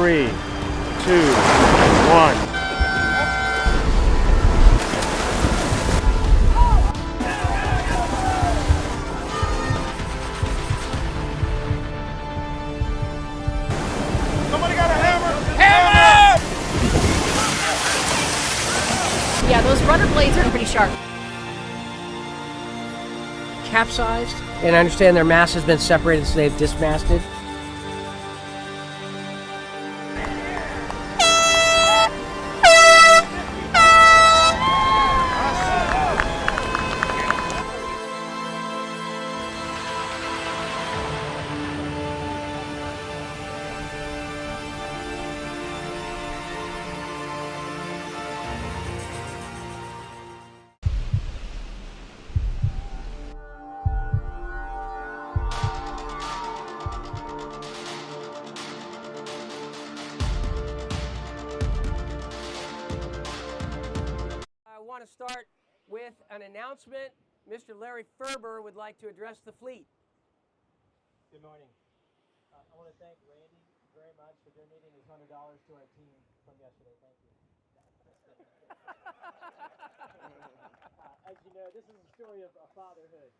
3, 2, 1. Yeah, those rudder blades are pretty sharp. Capsized, and I understand their mast has been separated, so they've dismasted. I want to start with an announcement. Mr. Larry Ferber would like to address the fleet. Good morning. I want to thank Randy very much for donating his $100 to our team from yesterday. Thank you. As you know, this is a story of fatherhood.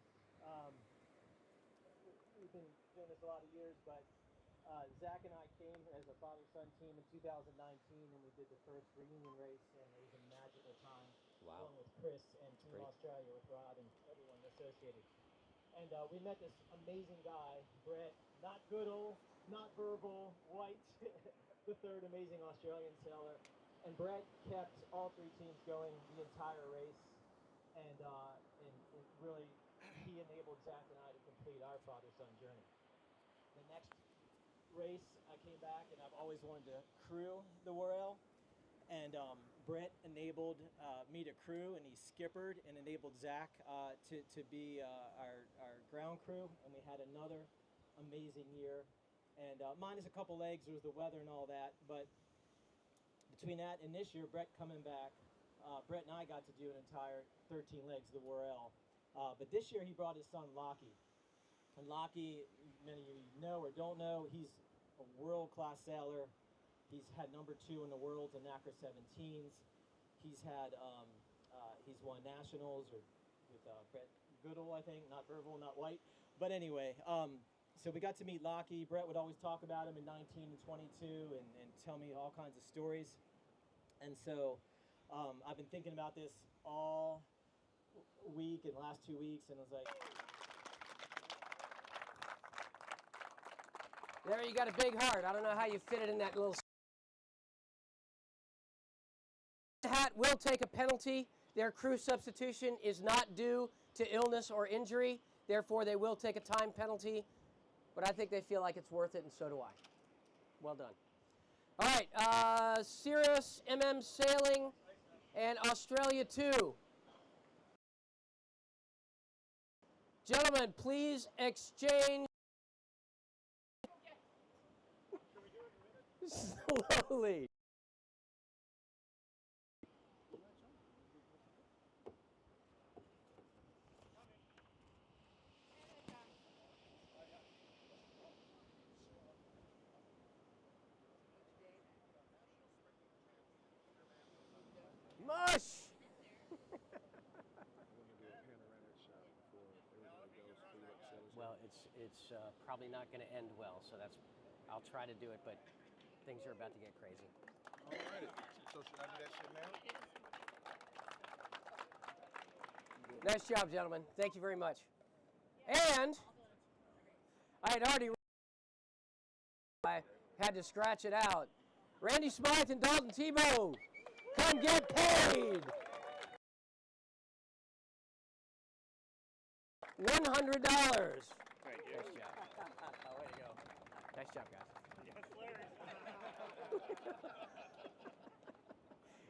We've been doing this a lot of years, but Zach and I came as a father-son team in 2019, and we did the first reunion race, and it was a magical time. Wow. Along with Chris and Team Australia with Rod and everyone associated. And we met this amazing guy, Brett, not Goodall, not Verbal, White, the third amazing Australian sailor. And Brett kept all three teams going the entire race, and really, he enabled Zach and I to complete our father-son journey. The next race, I came back, and I've always wanted to crew the Worrell, and Brett enabled me to crew, and he skippered and enabled Zach to be our ground crew, and we had another amazing year. And minus a couple legs, there was the weather and all that, but between that and this year, Brett coming back, Brett and I got to do an entire 13 legs of the Worrell. But this year he brought his son Lockie. And Lockie, many of you know or don't know, he's a world-class sailor. He's had number 2 in the world in NACRA 17s. He's had, he's won nationals with Brett Goodall, I think, not Verbal, not White. But anyway, so we got to meet Lockie. Brett would always talk about him in 19 and 22 and tell me all kinds of stories. And so I've been thinking about this all week and the last 2 weeks, and I was like, There, you got a big heart. I don't know how you fit it in that little... Hat will take a penalty. Their crew substitution is not due to illness or injury. Therefore, they will take a time penalty. But I think they feel like it's worth it, and so do I. Well done. All right, Sirius, MM Sailing, and Australia 2. Gentlemen, please exchange slowly. Mush! Well, it's probably not going to end well, so I'll try to do it, but things are about to get crazy. All right. So should I do that shit now? Nice job, gentlemen. Thank you very much. And I had to scratch it out. Randy Smythe and Dalton Tebow, come get paid. $100. Thank you. Nice job. way to go. Nice job, guys.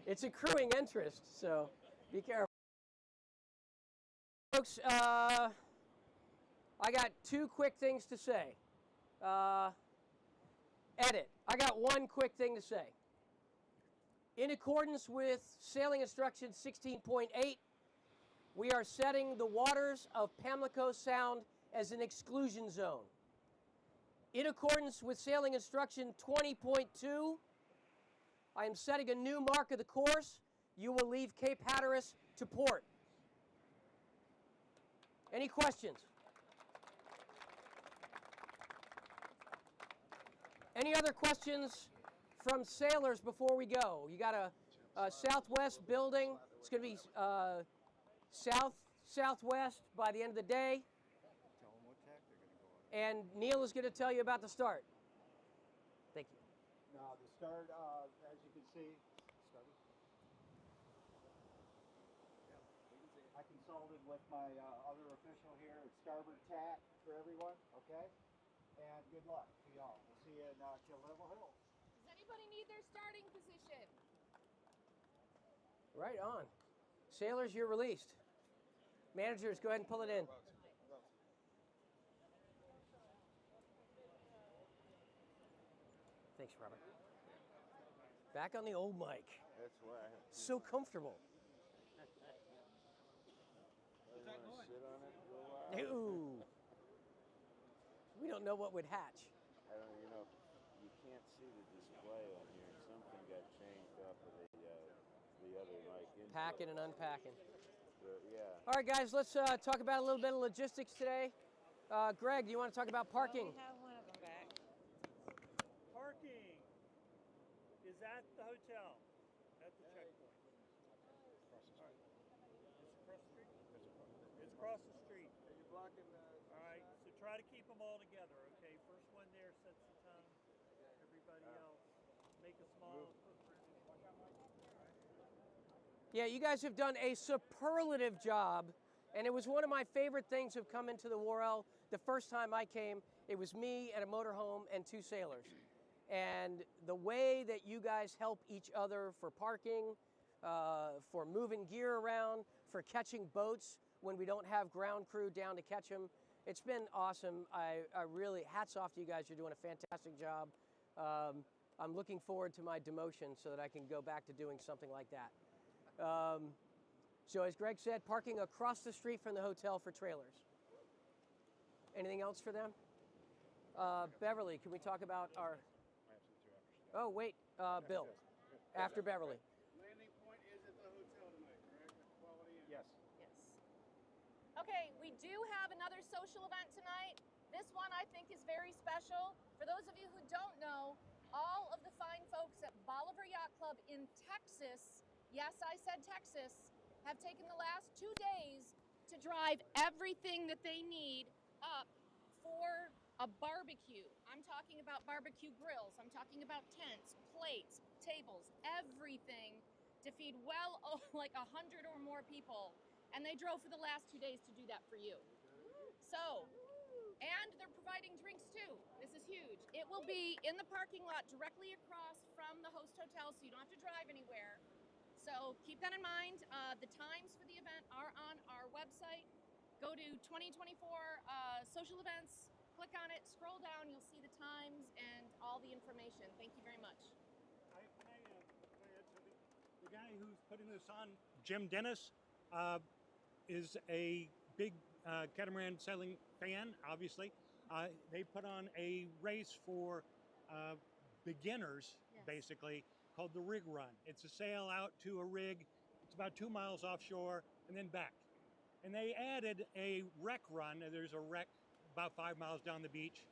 It's accruing interest, so be careful. Folks, I got 2 quick things to say. Edit. I got 1 quick thing to say. In accordance with Sailing Instruction 16.8, we are setting the waters of Pamlico Sound as an exclusion zone. In accordance with Sailing Instruction 20.2, I am setting a new mark of the course. You will leave Cape Hatteras to port. Any questions? Any other questions from sailors before we go? You got a southwest building. It's going to be southwest by the end of the day. Tell them what tack they're going to go on. And Neil is going to tell you about the start. Thank you. Now, the start, as you can see, I consulted with my other official here at starboard tack for everyone, okay? And good luck to y'all. We'll see you in Kill Level Hill. Does anybody need their starting position? Right on. Sailors, you're released. Managers, go ahead and pull it in. Thanks, Robert. Back on the old mic. That's why I have So comfortable. to sit on it for a while. Ooh. We don't know what would hatch. I don't, you can't see the display on here. Something got changed off of the other mic. Packing and unpacking. Yeah. All right, guys, let's talk about a little bit of logistics today. Greg, do you want to talk about parking? We have one of them back. Parking is at the hotel, at the checkpoint. Across the street. It's across the street? That's a problem. It's across the street. Are you blocking the... All right, so try to keep them all together, okay? First one there sets the tone. Everybody else, make a small footprint. Yeah, you guys have done a superlative job, and it was one of my favorite things to come into the Worrell. The first time I came, it was me and a motorhome and 2 sailors. And the way that you guys help each other for parking, for moving gear around, for catching boats when we don't have ground crew down to catch them, it's been awesome. I really, hats off to you guys. You're doing a fantastic job. I'm looking forward to my demotion so that I can go back to doing something like that. So as Greg said, parking across the street from the hotel for trailers. Anything else for them? Beverly, can we talk about our... Oh, wait, Bill, after Beverly. Landing point is at the hotel tonight, correct? Quality Inn. Yes. Yes. Okay, we do have another social event tonight. This one I think is very special. For those of you who don't know, all of the fine folks at Bolivar Yacht Club in Texas, yes, I said Texas, have taken the last 2 days to drive everything that they need up for a barbecue. I'm talking about barbecue grills. I'm talking about tents, plates, tables, everything to feed well like 100 or more people. And they drove for the last 2 days to do that for you. So, and they're providing drinks too. This is huge. It will be in the parking lot directly across from the host hotel, so you don't have to drive anywhere. So keep that in mind. The times for the event are on our website. Go to 2024 social events, click on it, scroll down, you'll see the times and all the information. Thank you very much. Can I add something? The guy who's putting this on, Jim Dennis, is a big catamaran sailing fan, obviously. They put on a race for beginners, Yes. basically, called the Rig Run. It's a sail out to a rig. It's about 2 miles offshore and then back. And they added a wreck run. There's a wreck about 5 miles down the beach.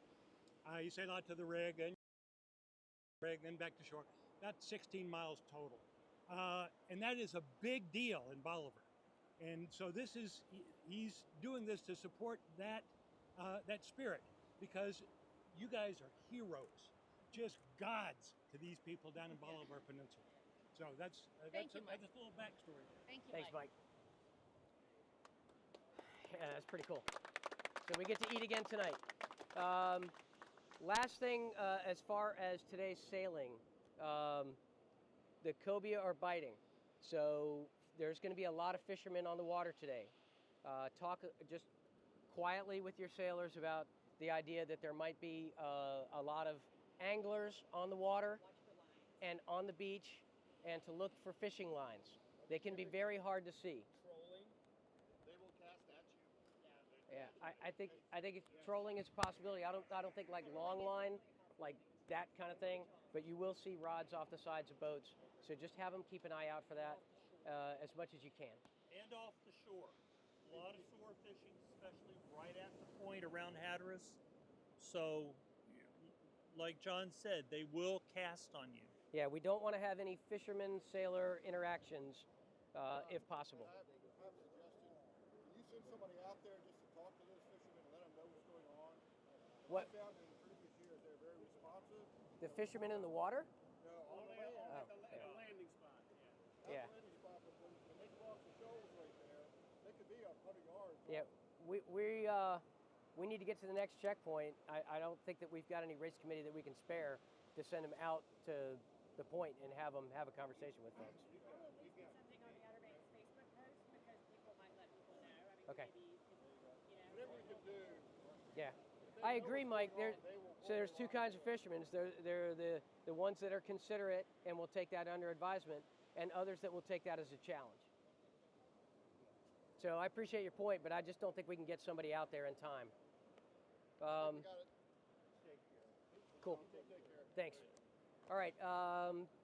You sail out to the rig and then back to shore. That's 16 miles total. And that is a big deal in Bolivar. And so he's doing this to support that spirit, because you guys are heroes, just gods to these people down in Bolivar Peninsula. So that's Thank you, a Mike. little backstory. Thank you, Thanks, Mike. Yeah, that's pretty cool. So we get to eat again tonight. Last thing, as far as today's sailing, the cobia are biting. So there's going to be a lot of fishermen on the water today. Talk just quietly with your sailors about the idea that there might be a lot of anglers on the water and on the beach, and to look for fishing lines. They can be very hard to see. Trolling, they will cast at you. Yeah, I think trolling is a possibility. I don't think like long line, like that kind of thing, but you will see rods off the sides of boats. So just have them keep an eye out for that as much as you can. And off the shore. A lot of shore fishing, especially right at the point around Hatteras. So, like John said, they will cast on you. Yeah, we don't want to have any fisherman-sailor interactions if possible. I have a suggestion. Can you send somebody out there just to talk to those fishermen and let them know what's going on? What? I found in previous years they're very responsive. The fishermen in the water? No, on the land. Oh, The landing spot. Yeah. Not the landing spot, but when they cross the shoals right there, they could be 100 yards. Yeah, we need to get to the next checkpoint. I don't think that we've got any race committee that we can spare to send them out to the point and have them have a conversation with folks. Something on the Outer Banks Facebook post because people might let people know. I mean, Okay. maybe Whatever we can do. Yeah, I agree, Mike. There's two kinds of fishermen. They're the ones that are considerate and will take that under advisement, and others that will take that as a challenge. So I appreciate your point, but I just don't think we can get somebody out there in time. We got it. Cool. Take care. Thanks. All right.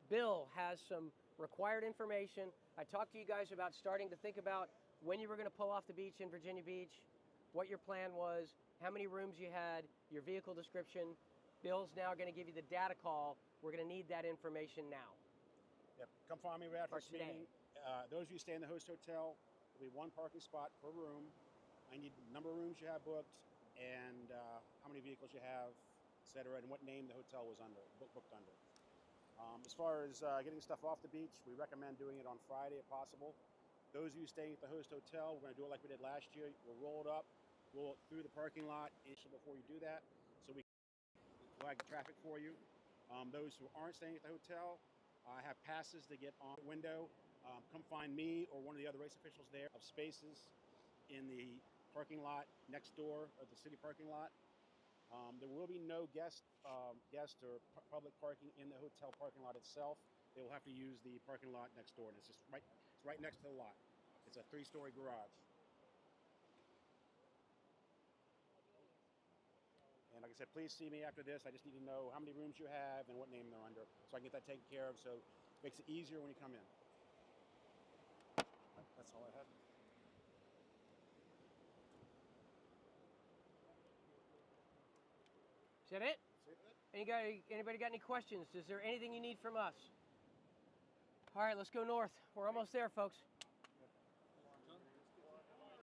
Bill has some required information. I talked to you guys about starting to think about when you were going to pull off the beach in Virginia Beach, what your plan was, how many rooms you had, your vehicle description. Bill's now going to give you the data call. We're going to need that information now. Yep. Come find me right after Or this meeting. Those of you stay in the host hotel, there'll be one parking spot per room. I need the number of rooms you have booked and how many vehicles you have, et cetera, and what name the hotel was under, booked under. As far as getting stuff off the beach, we recommend doing it on Friday if possible. Those of you staying at the host hotel, we're going to do it like we did last year. We'll roll it up, roll it through the parking lot before you do that, so we can flag traffic for you. Those who aren't staying at the hotel, I have passes to get on the window. Come find me or one of the other race officials there of spaces in the parking lot next door of the city parking lot. There will be no guest or public parking in the hotel parking lot itself. They will have to use the parking lot next door, and it's just right next to the lot. It's a 3-story garage. And like I said, please see me after this. I just need to know how many rooms you have and what name they're under, so I can get that taken care of. So it makes it easier when you come in. That's all I have. Is that it? Anybody got any questions? Is there anything you need from us? All right, let's go north. We're almost there, folks.